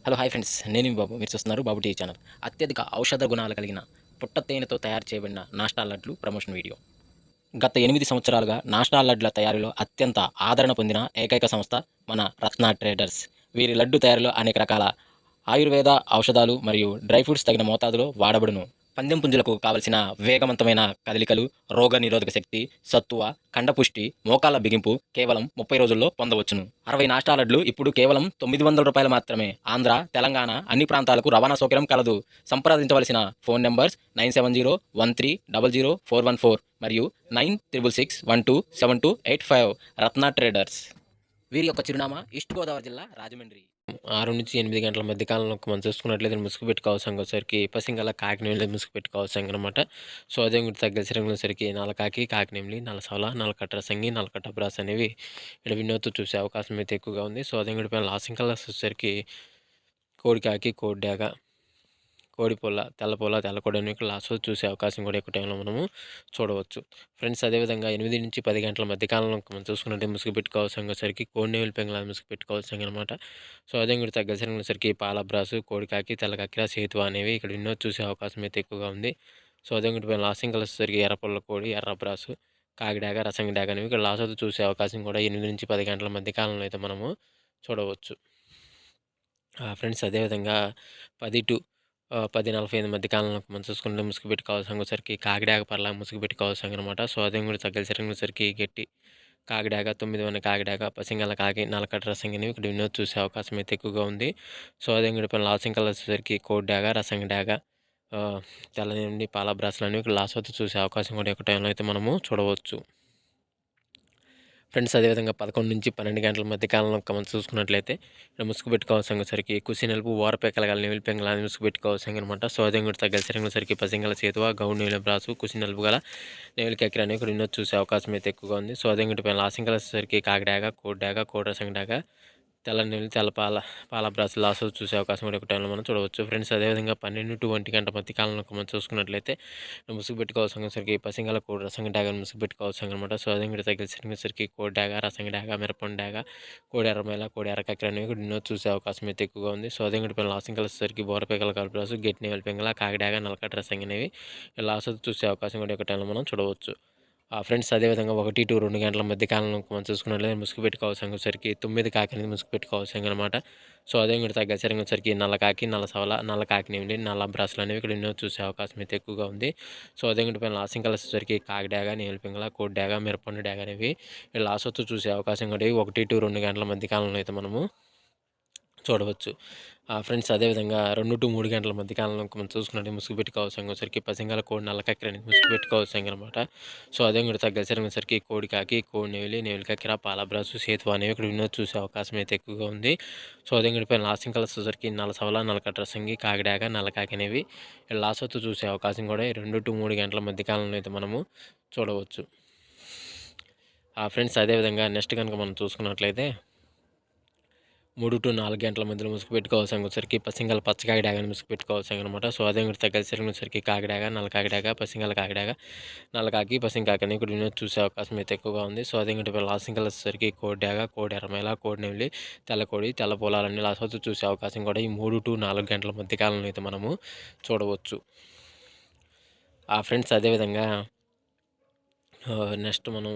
Hello hi friends, నేను మీ బాబు. మీరు చూస్తున్నారు బాబు టీవీ ఛానల్. అత్యధిక ఔషధ గుణాలు కలిగిన పుట్ట తేనెతో తయారు చేయబడిన నాష్టా లడ్లు ప్రమోషన్ వీడియో. గత 8 సంవత్సరాలుగా నాష్టా లడ్ల తయారీలో అత్యంత ఆదరణ పొందిన ఏకైక సంస్థ మన రత్న ట్రేడర్స్. వీరి లడ్డు తయారీలో అనేక రకాల ఆయుర్వేద ఔషధాలు మరియు డ్రై ఫ్రూట్స్ తగిన మోతాదులో వాడబడును. పందెం పుంజులకు కావలసిన వేగవంతమైన కదలికలు, రోగ నిరోధక శక్తి, సత్తువ, కండపుష్టి, మోకాళ్ళ బిగింపు కేవలం 30 రోజుల్లో పొందవచ్చును. 60 నాష్టా లడ్లు ఇప్పుడు కేవలం ₹900 మాత్రమే. ఆంధ్ర, తెలంగాణ అన్ని ప్రాంతాలకు రవాణా సౌకర్యం కలదు. సంప్రదించవలసిన ఫోన్ నంబర్స్ 9701300414 మరియు 9661272855. రత్న ట్రేడర్స్. వీరి యొక్క చిరునామా ఈస్ట్ గోదావరి జిల్లా, రాజమండ్రి. 6-8 గంటల మధ్య కాలంలో మనం చూసుకున్నట్లయితే ముసుగుపెట్టి కావసంగ సరికి పసింగల కాకినేమిలి ముసుగుపెట్టి కావసంగ అనమాట. సో అదే ఇంకోటి తగ్గ సిరంగుల సరికి నల్లకాకి, కాకినేమిలి, నల్లసవల, నల్లకట్ట సంగి, నల్లకట్ట బ్రాస్ అనేవి ఇక్కడ వినోద్ చూసే అవకాశం అయితే ఎక్కువగా ఉంది. సో అదే ఇంకోటి పైన లాసింగ్ కలర్స్ వచ్చేసరికి కోడికాకి, కోడిడాగ, కోడిపుల్ల, తెల్లపుల్ల, తెల్లకోడి అనేవి లాస్ట్లో చూసే అవకాశం కూడా ఎక్కువ టైంలో మనము చూడవచ్చు. ఫ్రెండ్స్ అదేవిధంగా 8-10 గంటల మధ్య కాలంలో మనం చూసుకున్నట్టే ముసుగు పెట్టుకోవాల్సిన సరికి కోడినేవులు పెంగళ ముసుగు పెట్టుకోవాల్సిన అనమాట. సో అదే కూడా తగ్గసరిగిన సరికి పాలబ్రాసు, కోడికాకి, తెల్లకక్కిర, సేతువ అనేవి ఇక్కడ ఎన్నో చూసే అవకాశం అయితే ఎక్కువగా ఉంది. సో అదే కూడా లాసింగ్ కలర్స్ సరికి ఎర్రపుల్ల కోడి, ఎర్రబ్రాసు, కాకిడాగ, రసంగి డాగ అనేవి ఇక్కడ లాస్ట్ చూసే అవకాశం కూడా 8-10 గంటల మధ్య కాలంలో అయితే మనము చూడవచ్చు. ఫ్రెండ్స్ అదేవిధంగా 10-10:45 మధ్య కాలంలో మనం చూసుకుంటే ముసుగు పెట్టుకోవాల్సిన సరికి కాకిడాగ పర్లా ముసుగు పెట్టుకోవాల్సిన అనమాట. సో అదే కూడా తగ్గల సరిగిన సరికి గట్టి కాకిడాగ, 9 కాకిడాగ, పసింగల కాకి, నల్లకట్ట రసంగి అనేవి ఇక్కడ వినోద్ చూసే అవకాశం అయితే ఎక్కువగా ఉంది. సో అదే కూడా పైన లాసింగ్ కలర్ వచ్చేసరికి కోడి డాగ, రసంగి డాగ, తెల్లనిండి పాల బ్రాస్లు అనేవి ఇక్కడ లాస్ట్ వద్ద చూసే అవకాశం కూడా ఎక్కువ టైంలో అయితే మనము చూడవచ్చు. ఫ్రెండ్స్ అదేవిధంగా 11-12 గంటల మధ్య కాలంలో మనం చూసుకున్నట్లయితే ఇక్కడ ముసుగు పెట్టుకోవాల్సిన సరికి కుసి నలుపు, ఓరపెక్కల గల నివిలి పెంగళ ముసుగు పెట్టుకోవాల్సిన అనమాట. సో అదే కూడా తగ్గల సరిగిన సరికి పసింగల చేతువ, గౌడ్ నీళ్ళ బ్రాసు, కుసి నలుపు గల నేవిలి కక్కిర అనేవి ఇక్కడ వినోద్ చూసే అవకాశం అయితే ఎక్కువగా ఉంది. సో అదే కూడా పైన లాసింగ్ సరికి కాకిడాగ, కోడిడాగ, కోడి డాగ, తెల్ల నీళ్ళు, పాల బ్రాస్ లాస్ చూసే అవకాశం కూడా ఒక టైంలో మనం చూడవచ్చు. ఫ్రెండ్స్ అదేవిధంగా 12-1 గంట మధ్య కాలంలో మనం చూసుకున్నట్లయితే ముసుగు పెట్టుకోవాల్సిన సరికి పసింగల కోడి రసంగి డాగ ముసుగు పెట్టుకోవాల్సిన అనమాట. సో అదే కూడా తగిలిసిన సరికి కోడి డాగ, రసంగి డాగ, మిరపండు డాగ, కోడి ఎర్రమైల, కోడి ఎర్రకక్కిర అనేవి కూడా ఎన్నో చూసే అవకాశం అయితే ఎక్కువగా ఉంది. సో అదే కూడా పైన లాసింగ్ కలిసేసరికి బోరపేకల కలుపురాసు, గట్టి నేవల పెంగల, కాకిడాగ, నల్లకట్ట రసంగి అనేవి లాస్ చూసే అవకాశం కూడా ఒక టైంలో మనం చూడవచ్చు. ఫ్రెండ్స్ అదేవిధంగా 1-2 గంటల మధ్య కాలంలో మనం చూసుకున్నట్లయితే ముసుగు పెట్టుకోవాల్సిన సరికి 9 కాకి అనేది ముసుగు పెట్టుకోవాల్సిన అనమాట. సో అదే కూడా తగ్గసరిగిన సరికి నల్లకాకి, నల్లసవల, నల్ల కాకినేమిలి, నల్ల బ్రాస్లు అనేవి ఇక్కడ ఎన్నో చూసే అవకాశం అయితే ఎక్కువగా ఉంది. సో అదే కూడా పైన లాసింగ్ కలర్స్ సరికి కాకిడాగ, నీలపింగళ, కోడి డాగ, మిరపండు డాగ అనేవి లాస్ట్ వస్తూ చూసే అవకాశం కూడా 1-2 గంటల మధ్య కాలంలో అయితే మనము చూడవచ్చు. ఫ్రెండ్స్ అదేవిధంగా 2-3 గంటల మధ్య కాలంలో మనం చూసుకున్నట్టు ముసుగు పెట్టుకోవాల్సిన సరికి పసింగల కోడి, నల్లకక్కిర అనేది ముసుగు పెట్టుకోవాల్సిన అనమాట. సో అదే కూడా తగ్గసరిగిన సరికి కోడి కాకి, కోడి నేవిలి కక్కిర, పాలబ్రాసు, సేతువ అనేవి ఇక్కడ వినోద్ చూసే అవకాశం అయితే ఎక్కువగా ఉంది. సో అదే కూడా పైన లాసింగ్ కలర్స్ సరికి నల్లసవల, నల్లకట్ట రసంగి, కాకిడాగ, నల్లకాకి అనేవి లాస్ట్ వస్తూ చూసే అవకాశం కూడా 2-3 గంటల మధ్య కాలంలో అయితే మనము చూడవచ్చు. ఫ్రెండ్స్ అదేవిధంగా నెక్స్ట్ కనుక మనం చూసుకున్నట్లయితే 3-4 గంటల మధ్యలో ముసుగు పెట్టుకోవాల్సిన సరికి పసింగల పచ్చకాకి డాగని ముసుగు పెట్టుకోవాల్సిన అనమాట. సో అదే కూడా తగ్గల సరికి కాకిడాగ, నల్ల కాకిడాగ, పసింగల కాకిడాగ, నల్లకాకి, పసింగాకి అని ఇక్కడ వినోద్ చూసే అవకాశం అయితే ఎక్కువగా ఉంది. సో అదే కూడా లాసింగ్ కలర్స్ సరికి కోడి డాగ, కోడి ఎర్రమైల, కోడి నెమిలి, తెల్లకోడి, తెల్ల పొలాలన్నీ లాస్ట్ చూసే అవకాశం కూడా ఈ 3-4 గంటల మధ్య కాలంలో అయితే మనము చూడవచ్చు. ఫ్రెండ్స్ అదేవిధంగా నెక్స్ట్ మనం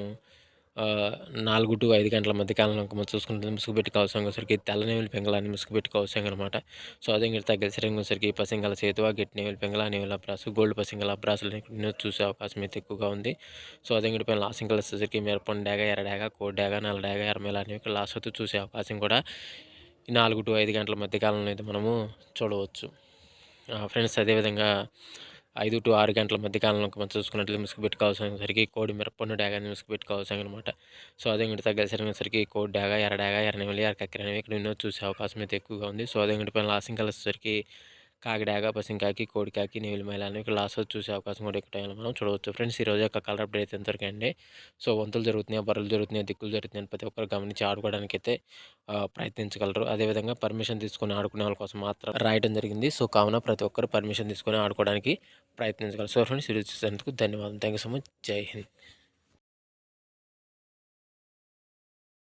4-5 గంటల మధ్య కాలంలో మనం చూసుకుంటే ముసుగు పెట్టుకోవాల్సిన సరికి తెల్ల నేవులు పెంగళాన్ని ముసుగు పెట్టుకోవాల్సిన అనమాట. సో అదే ఇంకా తగ్గ సరికి పసింగల సేతువ, గట్టి నేవులు పెంగళ, నేవుల అబ్రాసు, గోల్డ్ పసింగల అబ్రాసులు చూసే అవకాశం అయితే ఎక్కువగా ఉంది. సో అదే ఇంకా పైన లాసింగ్ కలర్స్ సరికి మిరపండు డాగ, ఎర్ర డాగ, కోడి డాగ, నల్ల డాగ, ఎర్రమేల అనేవి లాస్ట్ వరకు చూసే అవకాశం కూడా 4-5 గంటల మధ్య కాలంలో అయితే మనము చూడవచ్చు. ఫ్రెండ్స్ అదేవిధంగా 5-6 గంటల మధ్య కాలంలో మనం చూసుకున్నట్లయితే ముసుగు పెట్టుకోవాల్సిన సరికి కోడి, మిరపండు డాగని ముసుగు పెట్టుకోవాల్సిన అనమాట. సో అదే ఇంకా తగ్గసరిగిన సరికి కోడి డాగ, ఎర్ర నెమిలి, ఎర్ర కక్కిర అనేవి ఇక్కడ వినోద్ చూసే అవకాశం అయితే ఎక్కువగా ఉంది. సో అదే ఇంకా పైన లాసింగ్ కలర్స్ సరికి కాకిడాగ, పసింకాకి, కోడికాకి, నేవిలి మైల అనేవి ఇక్కడ లాస్ట్ చూసే అవకాశం కూడా ఎక్కువ టైంలో మనం చూడవచ్చు. ఫ్రెండ్స్ ఈ రోజు యొక్క కలర్ అప్డేట్ అయితే ఎంతవరకు అండి. సో వంతులు జరుగుతున్నాయి, బర్రెలు జరుగుతున్నాయి, దిక్కులు జరుగుతున్నాయి, ప్రతి ఒక్కరు గమనించి ఆడుకోవడానికి అయితే ప్రయత్నించగలరు. అదేవిధంగా పర్మిషన్ తీసుకొని ఆడుకునే వాళ్ళ కోసం మాత్రం రాయడం జరిగింది. సో కావున ప్రతి ఒక్కరు పర్మిషన్ తీసుకొని ఆడుకోవడానికి ప్రయత్నించగలరు. సో ఫ్రెండ్స్ ఈ రోజు చూసేందుకు ధన్యవాదాలు. Thank you so much. జై హింద్.